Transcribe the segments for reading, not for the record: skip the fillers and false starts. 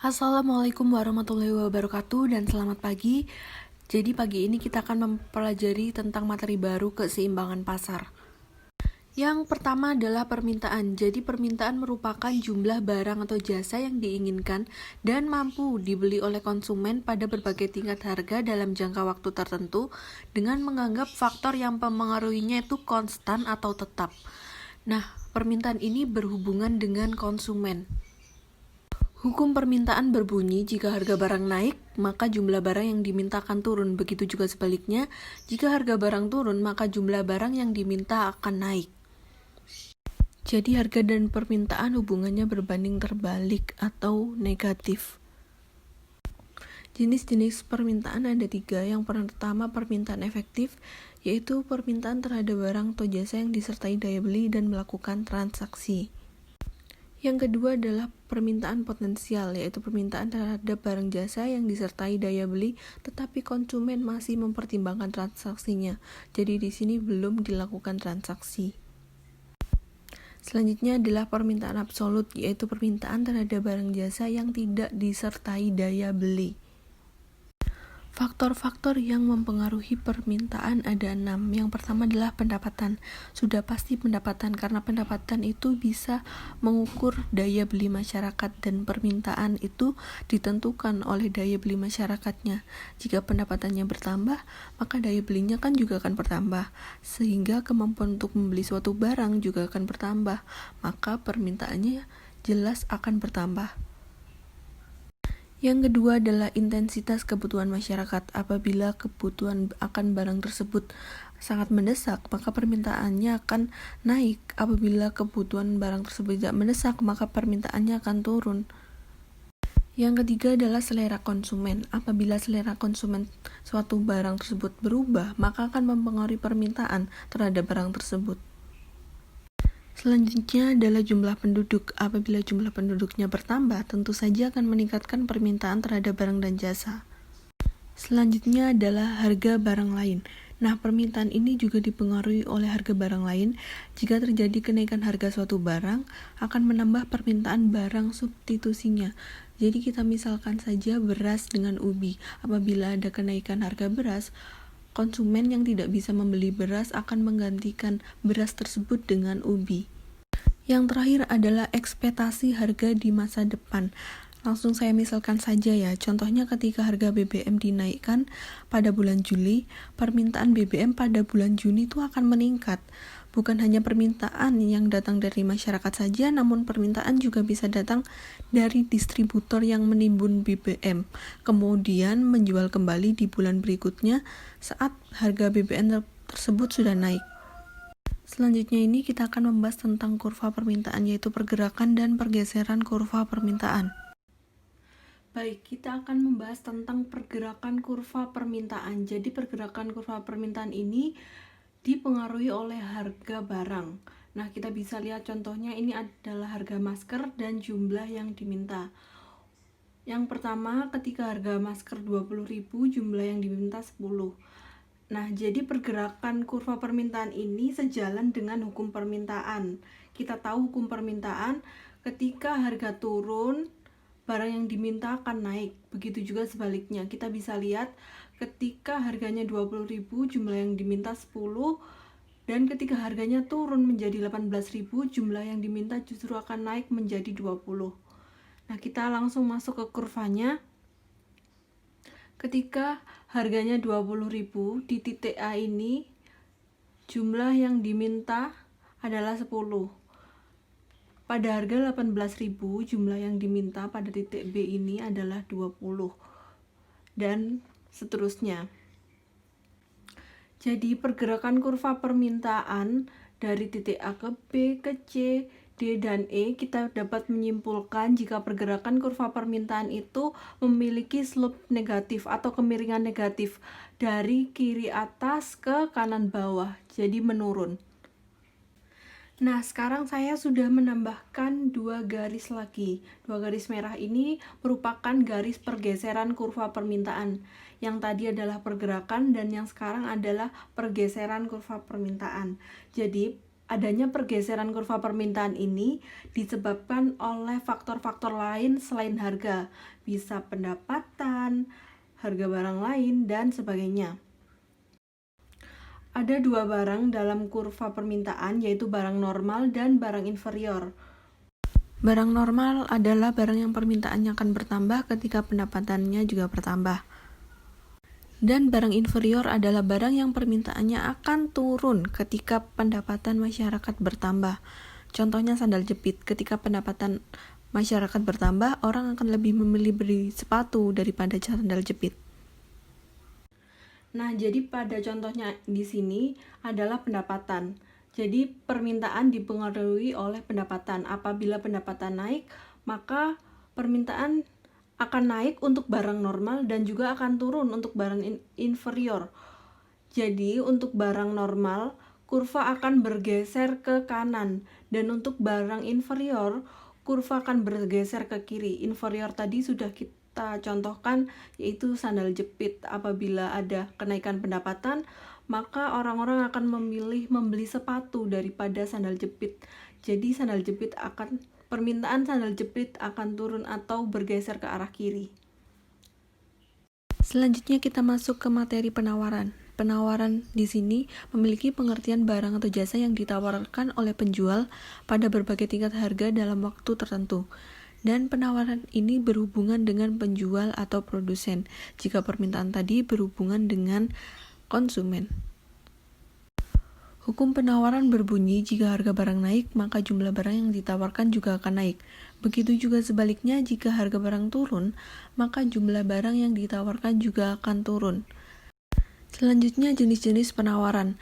Assalamualaikum warahmatullahi wabarakatuh dan selamat pagi. Jadi pagi ini kita akan mempelajari tentang materi baru keseimbangan pasar. Yang pertama adalah permintaan. Jadi permintaan merupakan jumlah barang atau jasa yang diinginkan dan mampu dibeli oleh konsumen pada berbagai tingkat harga dalam jangka waktu tertentu dengan menganggap faktor yang mempengaruhinya itu konstan atau tetap. Nah, permintaan ini berhubungan dengan konsumen. Hukum permintaan berbunyi, jika harga barang naik, maka jumlah barang yang diminta akan turun. Begitu juga sebaliknya, jika harga barang turun, maka jumlah barang yang diminta akan naik. Jadi harga dan permintaan hubungannya berbanding terbalik atau negatif. Jenis-jenis permintaan ada 3. Yang pertama permintaan efektif, yaitu permintaan terhadap barang atau jasa yang disertai daya beli dan melakukan transaksi. Yang kedua adalah permintaan potensial, yaitu permintaan terhadap barang jasa yang disertai daya beli, tetapi konsumen masih mempertimbangkan transaksinya. Jadi di sini belum dilakukan transaksi. Selanjutnya adalah permintaan absolut, yaitu permintaan terhadap barang jasa yang tidak disertai daya beli. Faktor-faktor yang mempengaruhi permintaan ada 6. Yang pertama adalah pendapatan. Sudah pasti pendapatan, karena pendapatan itu bisa mengukur daya beli masyarakat dan permintaan itu ditentukan oleh daya beli masyarakatnya. Jika pendapatannya bertambah, maka daya belinya kan juga akan bertambah, sehingga kemampuan untuk membeli suatu barang juga akan bertambah, maka permintaannya jelas akan bertambah. Yang kedua adalah intensitas kebutuhan masyarakat. Apabila kebutuhan akan barang tersebut sangat mendesak, maka permintaannya akan naik. Apabila kebutuhan barang tersebut tidak mendesak, maka permintaannya akan turun. Yang ketiga adalah selera konsumen. Apabila selera konsumen suatu barang tersebut berubah, maka akan mempengaruhi permintaan terhadap barang tersebut. Selanjutnya adalah jumlah penduduk. Apabila jumlah penduduknya bertambah, tentu saja akan meningkatkan permintaan terhadap barang dan jasa. Selanjutnya adalah harga barang lain. Nah, permintaan ini juga dipengaruhi oleh harga barang lain. Jika terjadi kenaikan harga suatu barang, akan menambah permintaan barang substitusinya. Jadi kita misalkan saja beras dengan ubi. Apabila ada kenaikan harga beras, konsumen yang tidak bisa membeli beras akan menggantikan beras tersebut dengan ubi. Yang terakhir adalah ekspektasi harga di masa depan. Langsung saya misalkan saja ya, contohnya ketika harga BBM dinaikkan pada bulan Juli, permintaan BBM pada bulan Juni itu akan meningkat. Bukan hanya permintaan yang datang dari masyarakat saja, namun permintaan juga bisa datang dari distributor yang menimbun BBM, kemudian menjual kembali di bulan berikutnya saat harga BBM tersebut sudah naik. Selanjutnya ini kita akan membahas tentang kurva permintaan, yaitu pergerakan dan pergeseran kurva permintaan. Baik, kita akan membahas tentang pergerakan kurva permintaan. Jadi pergerakan kurva permintaan ini dipengaruhi oleh harga barang. Nah, kita bisa lihat contohnya ini adalah harga masker dan jumlah yang diminta. Yang pertama, ketika harga masker 20.000, jumlah yang diminta 10. Nah, jadi pergerakan kurva permintaan ini sejalan dengan hukum permintaan. Kita tahu hukum permintaan, ketika harga turun, barang yang diminta akan naik. Begitu juga sebaliknya. Kita bisa lihat ketika harganya 20.000, jumlah yang diminta 10, dan ketika harganya turun menjadi 18.000, jumlah yang diminta justru akan naik menjadi 20. Nah, kita langsung masuk ke kurvanya. Ketika harganya 20.000 di titik A ini, jumlah yang diminta adalah 10. Pada harga 18.000, jumlah yang diminta pada titik B ini adalah 20. Dan seterusnya. Jadi pergerakan kurva permintaan dari titik A ke B, ke C, D, dan E, kita dapat menyimpulkan jika pergerakan kurva permintaan itu memiliki slope negatif atau kemiringan negatif dari kiri atas ke kanan bawah, jadi menurun. Nah, sekarang saya sudah menambahkan 2 garis lagi. 2 garis merah ini merupakan garis pergeseran kurva permintaan. Yang tadi adalah pergerakan dan yang sekarang adalah pergeseran kurva permintaan. Jadi, Adanya pergeseran kurva permintaan ini disebabkan oleh faktor-faktor lain selain harga, bisa pendapatan, harga barang lain, dan sebagainya. Ada dua barang dalam kurva permintaan, yaitu barang normal dan barang inferior. Barang normal adalah barang yang permintaannya akan bertambah ketika pendapatannya juga bertambah. Dan barang inferior adalah barang yang permintaannya akan turun ketika pendapatan masyarakat bertambah. Contohnya sandal jepit, ketika pendapatan masyarakat bertambah, orang akan lebih memilih beli sepatu daripada sandal jepit. Nah, jadi pada contohnya di sini adalah pendapatan. Jadi permintaan dipengaruhi oleh pendapatan. Apabila pendapatan naik, maka permintaan akan naik untuk barang normal dan juga akan turun untuk barang inferior. Jadi untuk barang normal, kurva akan bergeser ke kanan, dan untuk barang inferior, kurva akan bergeser ke kiri. Inferior tadi sudah kita contohkan, yaitu sandal jepit. Apabila ada kenaikan pendapatan, maka orang-orang akan memilih membeli sepatu daripada sandal jepit. Jadi permintaan sandal jepit akan turun atau bergeser ke arah kiri. Selanjutnya kita masuk ke materi penawaran. Penawaran di sini memiliki pengertian barang atau jasa yang ditawarkan oleh penjual pada berbagai tingkat harga dalam waktu tertentu. Dan penawaran ini berhubungan dengan penjual atau produsen, jika permintaan tadi berhubungan dengan konsumen. Hukum penawaran berbunyi jika harga barang naik, maka jumlah barang yang ditawarkan juga akan naik. Begitu juga sebaliknya, jika harga barang turun, maka jumlah barang yang ditawarkan juga akan turun. Selanjutnya, jenis-jenis penawaran.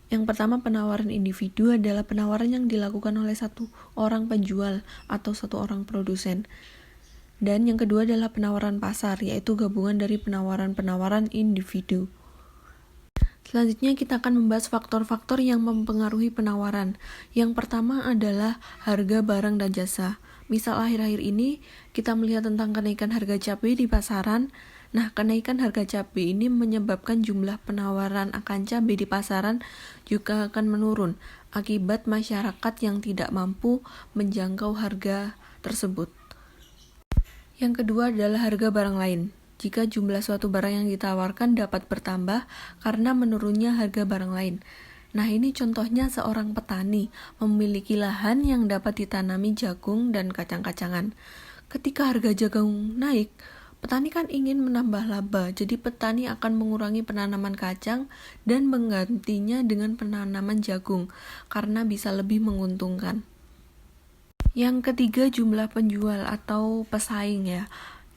Yang pertama, penawaran individu adalah penawaran yang dilakukan oleh satu orang penjual atau satu orang produsen. Dan yang kedua adalah penawaran pasar, yaitu gabungan dari penawaran-penawaran individu. Selanjutnya kita akan membahas faktor-faktor yang mempengaruhi penawaran. Yang pertama adalah harga barang dan jasa. Misal akhir-akhir ini kita melihat tentang kenaikan harga cabai di pasaran. Nah, kenaikan harga cabai ini menyebabkan jumlah penawaran akan cabai di pasaran juga akan menurun akibat masyarakat yang tidak mampu menjangkau harga tersebut. Yang kedua adalah harga barang lain. Jika jumlah suatu barang yang ditawarkan dapat bertambah karena menurunnya harga barang lain. Nah, ini contohnya seorang petani memiliki lahan yang dapat ditanami jagung dan kacang-kacangan. Ketika harga jagung naik, petani kan ingin menambah laba, jadi petani akan mengurangi penanaman kacang dan menggantinya dengan penanaman jagung karena bisa lebih menguntungkan. Yang ketiga, jumlah penjual atau pesaing ya.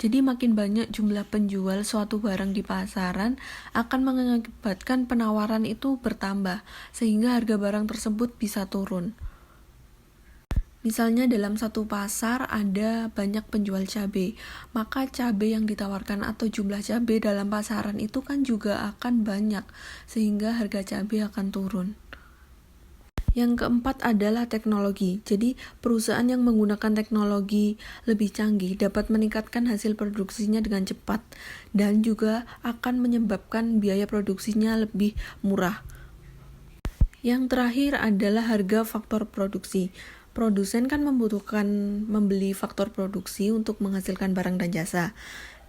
Jadi makin banyak jumlah penjual suatu barang di pasaran akan mengakibatkan penawaran itu bertambah, sehingga harga barang tersebut bisa turun. Misalnya dalam satu pasar ada banyak penjual cabai, maka cabai yang ditawarkan atau jumlah cabai dalam pasaran itu kan juga akan banyak, sehingga harga cabai akan turun. Yang keempat adalah teknologi. Jadi, perusahaan yang menggunakan teknologi lebih canggih dapat meningkatkan hasil produksinya dengan cepat dan juga akan menyebabkan biaya produksinya lebih murah. Yang terakhir adalah harga faktor produksi. Produsen kan membutuhkan membeli faktor produksi untuk menghasilkan barang dan jasa.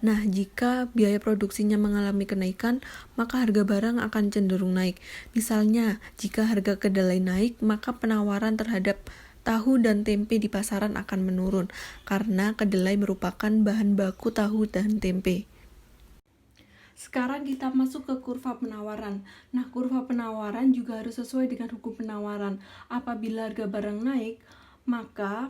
Nah, jika biaya produksinya mengalami kenaikan, maka harga barang akan cenderung naik. Misalnya, jika harga kedelai naik, maka penawaran terhadap tahu dan tempe di pasaran akan menurun, karena kedelai merupakan bahan baku tahu dan tempe. Sekarang kita masuk ke kurva penawaran. Nah, kurva penawaran juga harus sesuai dengan hukum penawaran. Apabila harga barang naik, maka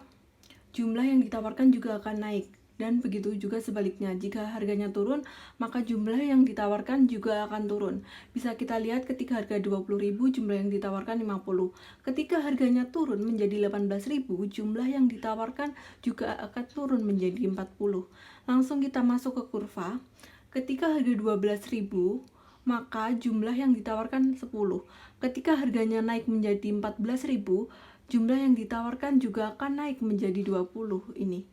jumlah yang ditawarkan juga akan naik. Dan begitu juga sebaliknya, jika harganya turun, maka jumlah yang ditawarkan juga akan turun. Bisa kita lihat ketika harga 20.000, jumlah yang ditawarkan 50. Ketika harganya turun menjadi 18.000, jumlah yang ditawarkan juga akan turun menjadi 40. Langsung kita masuk ke kurva. Ketika harga 12.000, maka jumlah yang ditawarkan 10. Ketika harganya naik menjadi 14.000, jumlah yang ditawarkan juga akan naik menjadi 20 ini.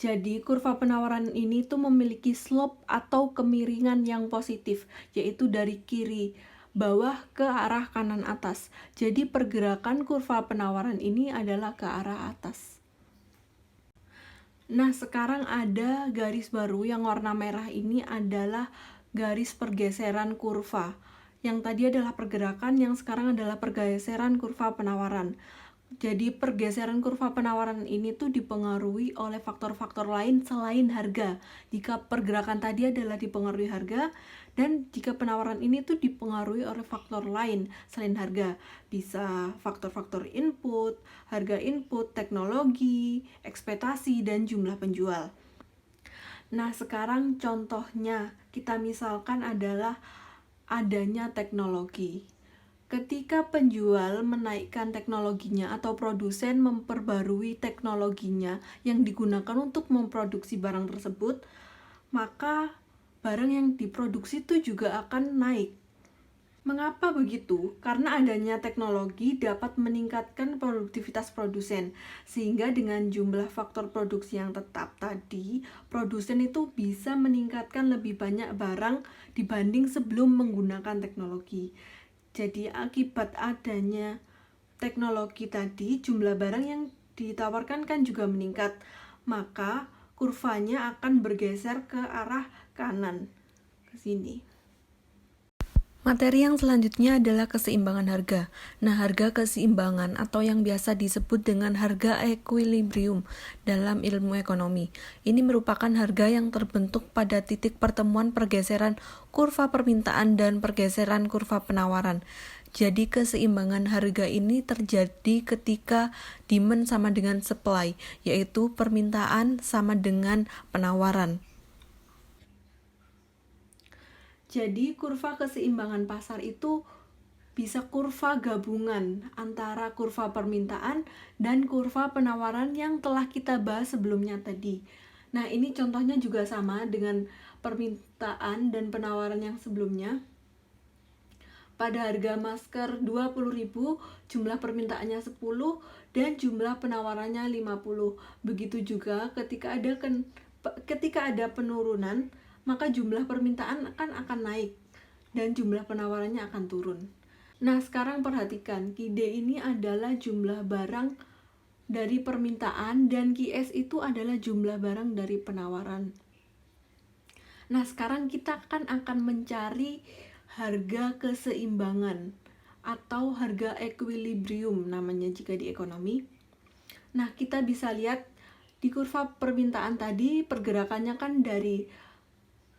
Jadi kurva penawaran ini tuh memiliki slope atau kemiringan yang positif, yaitu dari kiri bawah ke arah kanan atas. Jadi pergerakan kurva penawaran ini adalah ke arah atas. Nah, sekarang ada garis baru yang warna merah ini adalah garis pergeseran kurva. Yang tadi adalah pergerakan, yang sekarang adalah pergeseran kurva penawaran. Jadi pergeseran kurva penawaran ini tuh dipengaruhi oleh faktor-faktor lain selain harga. Jika pergerakan tadi adalah dipengaruhi harga, dan jika penawaran ini tuh dipengaruhi oleh faktor lain selain harga. Bisa faktor-faktor input, harga input, teknologi, ekspektasi, dan jumlah penjual. Nah, sekarang contohnya kita misalkan adalah adanya teknologi. Ketika penjual menaikkan teknologinya atau produsen memperbarui teknologinya yang digunakan untuk memproduksi barang tersebut, maka barang yang diproduksi itu juga akan naik. Mengapa begitu? Karena adanya teknologi dapat meningkatkan produktivitas produsen, sehingga dengan jumlah faktor produksi yang tetap tadi, produsen itu bisa meningkatkan lebih banyak barang dibanding sebelum menggunakan teknologi. Jadi akibat adanya teknologi tadi, jumlah barang yang ditawarkan kan juga meningkat, maka kurvanya akan bergeser ke arah kanan, ke sini. Materi yang selanjutnya adalah keseimbangan harga. Nah, harga keseimbangan atau yang biasa disebut dengan harga equilibrium dalam ilmu ekonomi. Ini merupakan harga yang terbentuk pada titik pertemuan pergeseran kurva permintaan dan pergeseran kurva penawaran. Jadi keseimbangan harga ini terjadi ketika demand sama dengan supply, yaitu permintaan sama dengan penawaran. Jadi kurva keseimbangan pasar itu bisa kurva gabungan antara kurva permintaan dan kurva penawaran yang telah kita bahas sebelumnya tadi. Nah, ini contohnya juga sama dengan permintaan dan penawaran yang sebelumnya. Pada harga masker 20.000, jumlah permintaannya 10 dan jumlah penawarannya 50. Begitu juga ketika ada penurunan, maka jumlah permintaan akan naik dan jumlah penawarannya akan turun. Nah, sekarang perhatikan, QD ini adalah jumlah barang dari permintaan dan QS itu adalah jumlah barang dari penawaran. Nah, sekarang kita akan mencari harga keseimbangan atau harga equilibrium namanya jika di ekonomi. Nah, kita bisa lihat di kurva permintaan tadi pergerakannya kan dari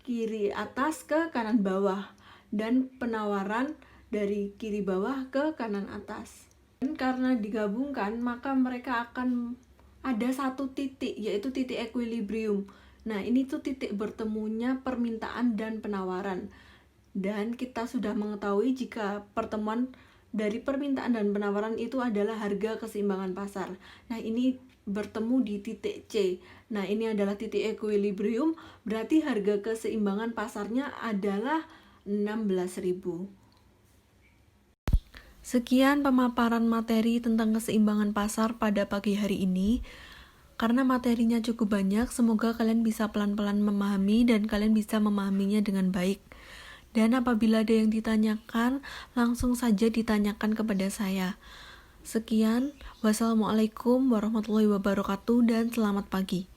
kiri atas ke kanan bawah dan penawaran dari kiri bawah ke kanan atas. Dan karena digabungkan maka mereka akan ada satu titik, yaitu titik equilibrium. Nah, ini tuh titik bertemunya permintaan dan penawaran. Dan kita sudah mengetahui jika pertemuan dari permintaan dan penawaran itu adalah harga keseimbangan pasar. Nah, ini bertemu di titik C. Nah, ini adalah titik equilibrium, berarti harga keseimbangan pasarnya adalah 16.000. Sekian pemaparan materi tentang keseimbangan pasar pada pagi hari ini. Karena materinya cukup banyak, semoga kalian bisa pelan-pelan memahami dan kalian bisa memahaminya dengan baik. Dan apabila ada yang ditanyakan, langsung saja ditanyakan kepada saya. Sekian, wassalamualaikum warahmatullahi wabarakatuh dan selamat pagi.